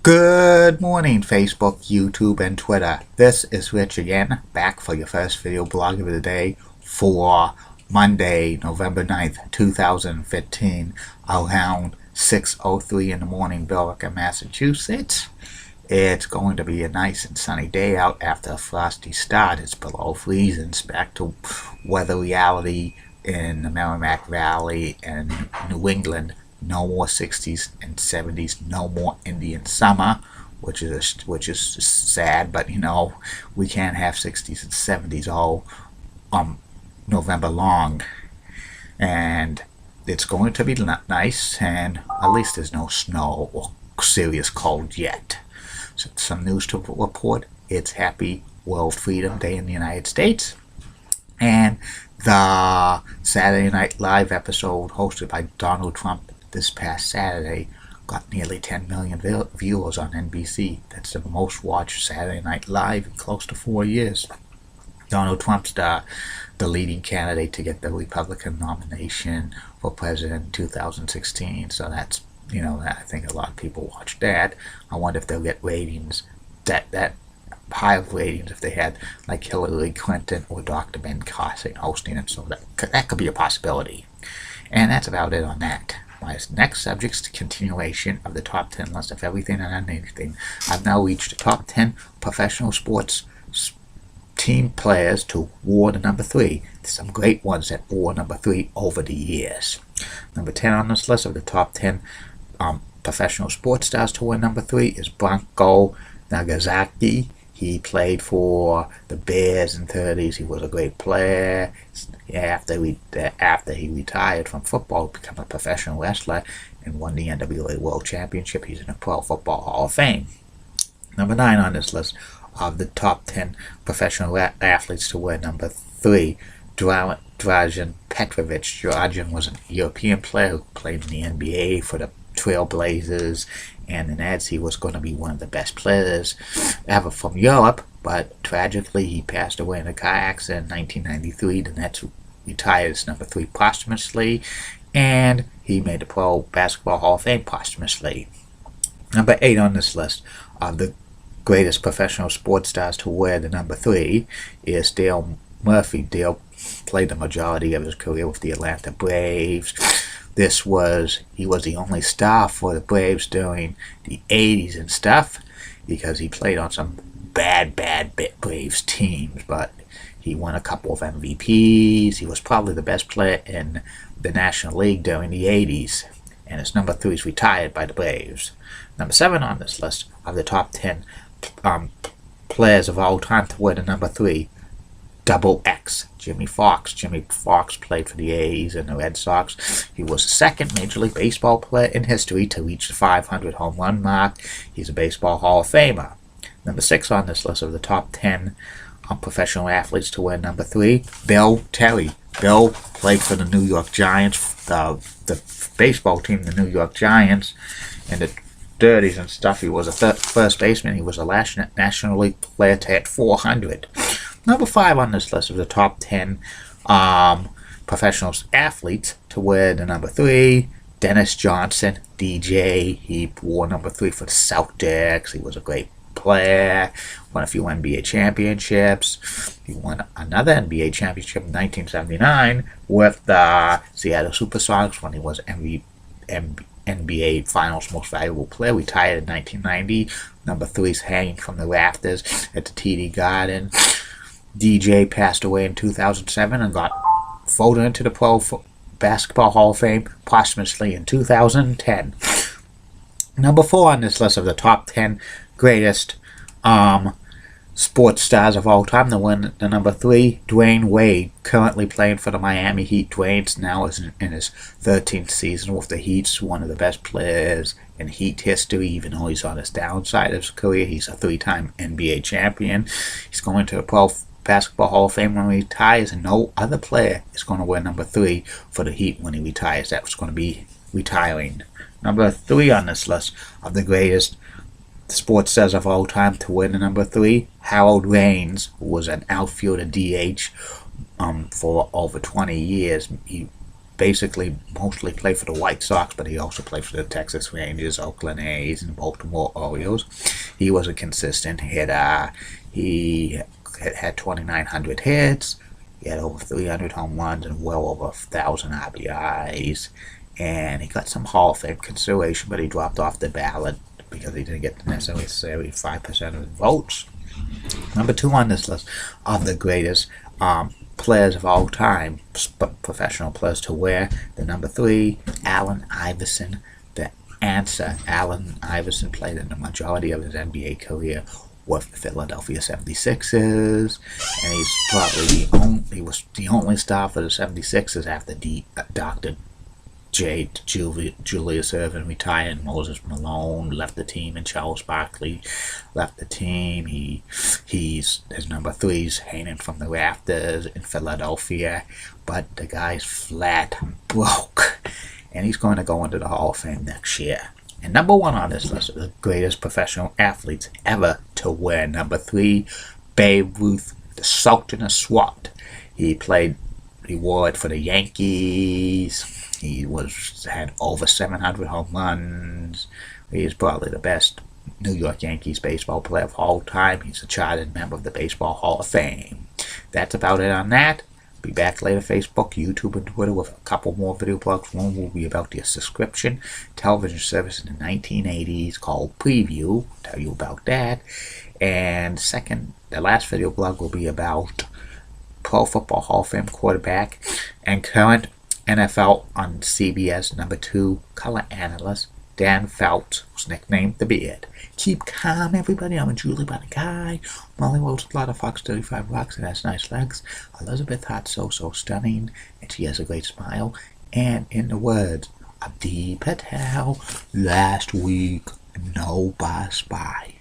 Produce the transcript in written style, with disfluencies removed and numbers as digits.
Good morning, Facebook, YouTube, and Twitter. This is Rich again, back for your first video blog of the day for Monday, November 9th, 2015, around 6:03 in the morning, Billerica, Massachusetts. It's going to be a nice and sunny day out after a frosty start. It's below freezing. It's back to weather reality in the Merrimack Valley and New England. No more 60s and 70s, no more Indian summer, which is sad, but we can't have 60s and 70s all November long. And it's going to be nice, and at least there's no snow or serious cold yet. So some news to report. It's Happy World Freedom Day in the United States, and the Saturday Night Live episode hosted by Donald Trump this past Saturday got nearly 10 million viewers on NBC. That's the most watched Saturday Night Live in close to 4 years. Donald Trump's the leading candidate to get the Republican nomination for president in 2016. So that's, I think a lot of people watch that. I wonder if they'll get ratings, that high of ratings if they had like Hillary Clinton or Dr. Ben Carson hosting it. So that could be a possibility. And that's about it on that. My next subject's the continuation of the top 10 list of everything and anything. I've now reached the top 10 professional sports team players to war to number 3. There's some great ones at war number 3 over the years. Number 10 on this list of the top 10 professional sports stars to war number 3 is Branko Nagasaki. He played for the Bears in the 30s. He was a great player. After he retired from football, he became a professional wrestler and won the NWA World Championship. He's in the Pro Football Hall of Fame. Number 9 on this list of the top 10 professional athletes to wear number 3, Dwayne Petrovich. Dwayne was a European player who played in the NBA for the Trailblazers, and in ads he was going to be one of the best players ever from Europe, but tragically he passed away in a car accident in 1993. The Nets retired as number 3 posthumously, and he made the Pro Basketball Hall of Fame posthumously. Number 8 on this list of the greatest professional sports stars to wear the number 3 is Dale Murphy. Dale played the majority of his career with the Atlanta Braves. He was the only star for the Braves during the 80s and stuff, because he played on some bad Braves teams, but he won a couple of MVPs. He was probably the best player in the National League during the 80s, and his number 3 is retired by the Braves. Number 7 on this list of the top 10 players of all time to wear the number 3, Double X, Jimmy Fox. Jimmy Fox played for the A's and the Red Sox. He was the second Major League Baseball player in history to reach the 500 home run mark. He's a Baseball Hall of Famer. Number 6 on this list of the top 10 professional athletes to wear number 3, Bill Terry. Bill played for the New York Giants, the baseball team, the New York Giants, in the 30s and stuff. He was a first baseman. He was the last National League player to hit 400. Number 5 on this list of the top 10 professional athletes to wear the number 3, Dennis Johnson, DJ. He wore number 3 for the Celtics. He was a great player. Won a few NBA championships. He won another NBA championship in 1979 with the Seattle Supersonics when he was NBA Finals Most Valuable Player. Retired in 1990. Number 3 is hanging from the rafters at the TD Garden. DJ passed away in 2007 and got voted into the Pro Basketball Hall of Fame posthumously in 2010. Number 4 on this list of the top 10 greatest sports stars of all time, the number 3, Dwayne Wade, currently playing for the Miami Heat. Dwayne's now in his 13th season with the Heat, one of the best players in Heat history. Even though he's on his downside of his career, he's a 3-time NBA champion. He's going to the Pro Basketball Hall of Fame when he retires, and no other player is going to wear number 3 for the Heat when he retires. That's going to be retiring. Number 3 on this list of the greatest sports stars of all time to wear the number 3, Harold Raines, who was an outfielder DH for over 20 years. He basically mostly played for the White Sox, but he also played for the Texas Rangers, Oakland A's, and Baltimore Orioles. He was a consistent hitter. He had 2,900 hits. He had over 300 home runs and well over 1,000 RBIs. And he got some Hall of Fame consideration, but he dropped off the ballot because he didn't get necessarily 5% of the votes. Number 2 on this list of the greatest players of all time, professional players to wear. The number 3, Allen Iverson. The answer, Allen Iverson played in the majority of his NBA career with the Philadelphia 76ers, and he was the only star for the 76ers after Dr. Julius Erving retired. Moses Malone left the team, and Charles Barkley left the team. His number 3's hanging from the rafters in Philadelphia, but the guy's flat broke, and he's going to go into the Hall of Fame next year. And number 1 on this list of the greatest professional athletes ever to wear. Number 3, Babe Ruth, the Sultan of Swat. He wore it for the Yankees. He had over 700 home runs. He is probably the best New York Yankees baseball player of all time. He's a chartered member of the Baseball Hall of Fame. That's about it on that. Be back later, Facebook, YouTube, and Twitter with a couple more video blogs. One will be about the subscription television service in the 1980s called Preview. Tell you about that. And second, the last video blog will be about Pro Football Hall of Fame quarterback and current NFL on CBS number 2 color analyst Dan Fouts, who's nicknamed The Beard. Keep calm, everybody. I'm a Julie by the guy. Molly rolls a lot of Fox 35 rocks and has nice legs. Elizabeth Hart so stunning, and she has a great smile. And in the words of D. Patel, last week, no bye spy.